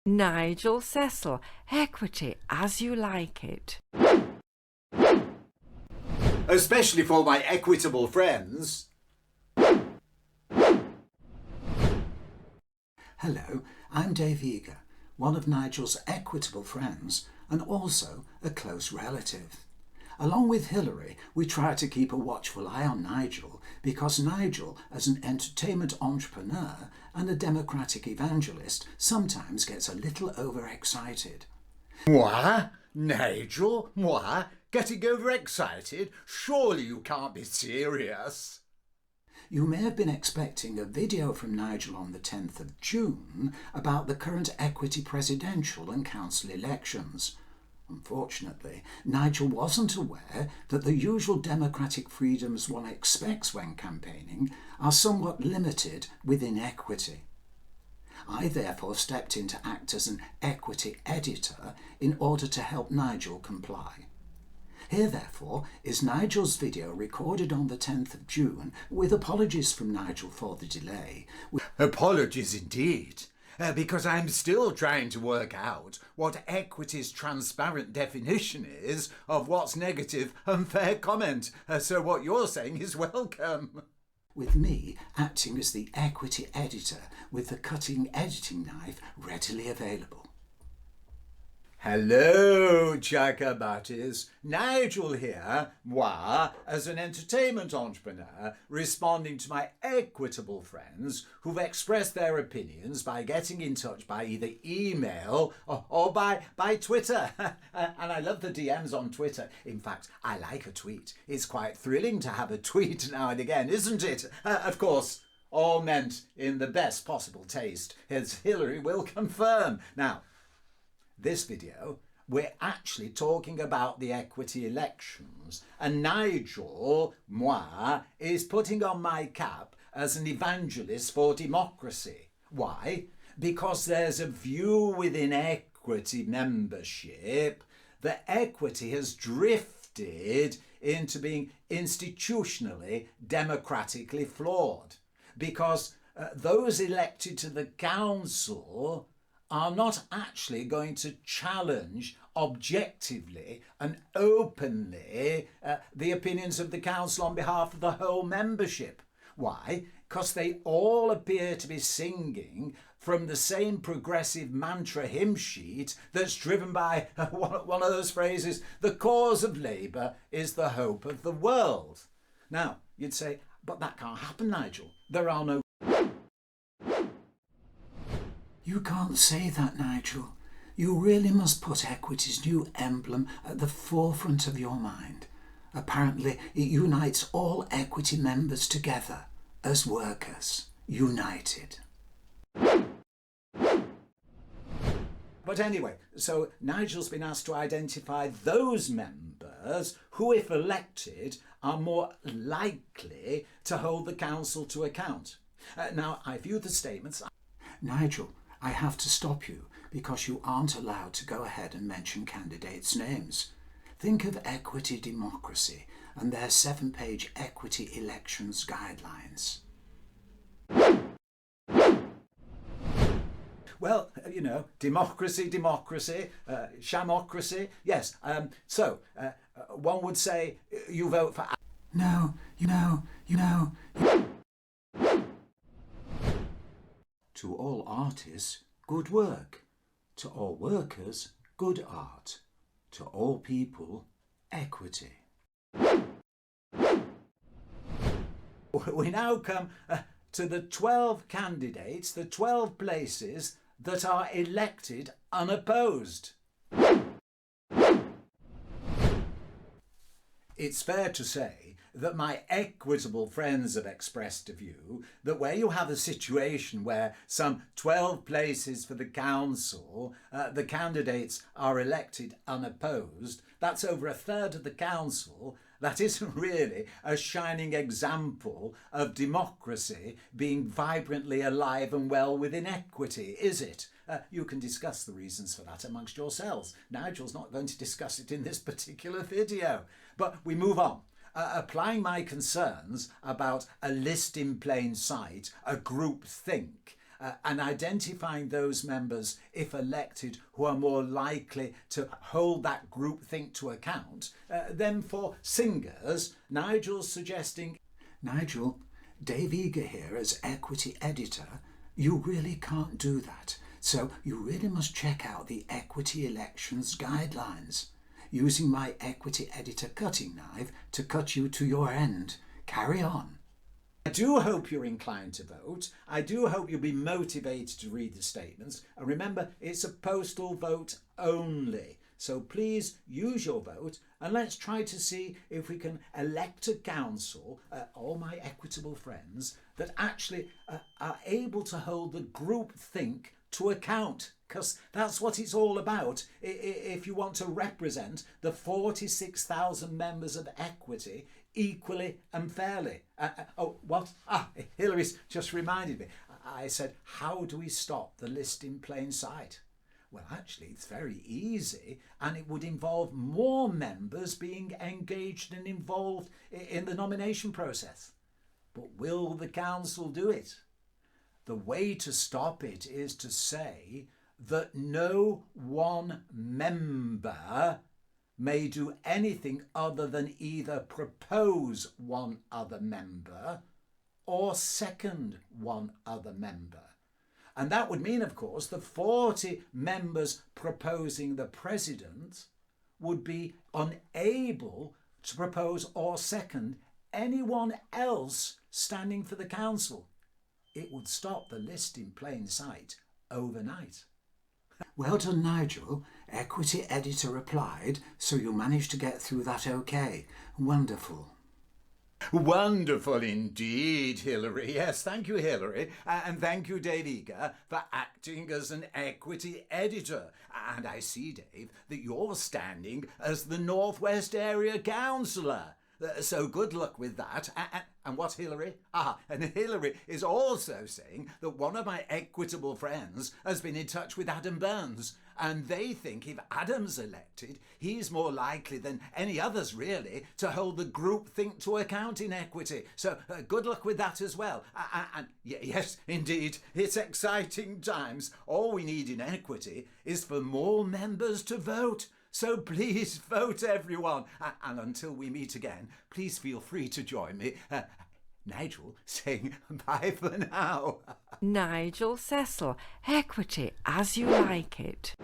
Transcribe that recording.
Nigel Cecil, equity as you like it. Especially for my equitable friends. Hello, I'm Dave Eager, one of Nigel's equitable friends and also a close relative. Along with Hilary, we try to keep a watchful eye on Nigel because Nigel, as an entertainment entrepreneur and a democratic evangelist, sometimes gets a little overexcited. Moi? Nigel? Moi? Getting overexcited? Surely you can't be serious. You may have been expecting a video from Nigel on the 10th of June about the current equity presidential and council elections. Unfortunately, Nigel wasn't aware that the usual democratic freedoms one expects when campaigning are somewhat limited within equity. I therefore stepped in to act as an equity editor in order to help Nigel comply. Here, therefore, is Nigel's video recorded on the 10th of June, with apologies from Nigel for the delay. Apologies indeed, because I'm still trying to work out what equity's transparent definition is of what's negative and fair comment. So what you're saying is welcome. With me acting as the equity editor with the cutting editing knife readily available. Hello, Chakabatis. Nigel here, moi, as an entertainment entrepreneur, responding to my equitable friends who've expressed their opinions by getting in touch by either email or by Twitter. And I love the DMs on Twitter. In fact, I like a tweet. It's quite thrilling to have a tweet now and again, isn't it? Of course, all meant in the best possible taste, as Hilary will confirm. Now, this video, we're actually talking about the equity elections, and Nigel, moi, is putting on my cap as an evangelist for democracy. Why? Because there's a view within equity membership that equity has drifted into being institutionally, democratically flawed. Because those elected to the council are not actually going to challenge objectively and openly the opinions of the council on behalf of the whole membership. Why? Because they all appear to be singing from the same progressive mantra hymn sheet that's driven by one of those phrases, the cause of Labour is the hope of the world. Now, you'd say, but that can't happen, Nigel. There are no... You can't say that, Nigel. You really must put equity's new emblem at the forefront of your mind. Apparently, it unites all equity members together as workers, united. But anyway, so Nigel's been asked to identify those members who, if elected, are more likely to hold the council to account. Now, I view the statements... Nigel, I have to stop you because you aren't allowed to go ahead and mention candidates' names. Think of equity democracy and their 7-page equity elections guidelines. Well, you know, democracy, shamocracy. Yes, so one would say you vote for... No, you know. To all artists, good work. To all workers, good art. To all people, equity. We now come to the 12 candidates, the 12 places that are elected unopposed. It's fair to say that my equitable friends have expressed a view that where you have a situation where some 12 places for the council, the candidates are elected unopposed, that's over a third of the council. That isn't really a shining example of democracy being vibrantly alive and well within equity, is it? You can discuss the reasons for that amongst yourselves. Nigel's not going to discuss it in this particular video. But we move on. Applying my concerns about a list in plain sight, a group think, and identifying those members, if elected, who are more likely to hold that groupthink to account, then for singers, Nigel's suggesting... Nigel, Dave Eager here as equity editor, you really can't do that. So you really must check out the equity elections guidelines. Using my equity editor cutting knife to cut you to your end. Carry on. I do hope you're inclined to vote. I do hope you'll be motivated to read the statements. And remember, it's a postal vote only. So please use your vote and let's try to see if we can elect a council, all my equitable friends, that actually are able to hold the groupthink to account, because that's what it's all about. If you want to represent the 46,000 members of equity equally and fairly. Hillary's just reminded me. I said, how do we stop the list in plain sight? Well, actually, it's very easy, and it would involve more members being engaged and involved in the nomination process. But will the council do it? The way to stop it is to say that no one member may do anything other than either propose one other member or second one other member. And that would mean, of course, the 40 members proposing the president would be unable to propose or second anyone else standing for the council. It would stop the list in plain sight overnight. Well done, Nigel. Equity editor replied, so you managed to get through that okay. Wonderful. Wonderful indeed, Hillary. Yes, thank you, Hillary. And thank you, Dave Eager, for acting as an equity editor. And I see, Dave, that you're standing as the Northwest Area Councillor. So good luck with that. And what's Hillary? And Hillary is also saying that one of my equitable friends has been in touch with Adam Burns, and they think if Adam's elected, he's more likely than any others, really, to hold the groupthink to account in equity. So good luck with that as well. And yes, indeed, it's exciting times. All we need in equity is for more members to vote. So please vote, everyone. And until we meet again, please feel free to join me. Nigel saying bye for now. Nigel Cecil, equity as you like it.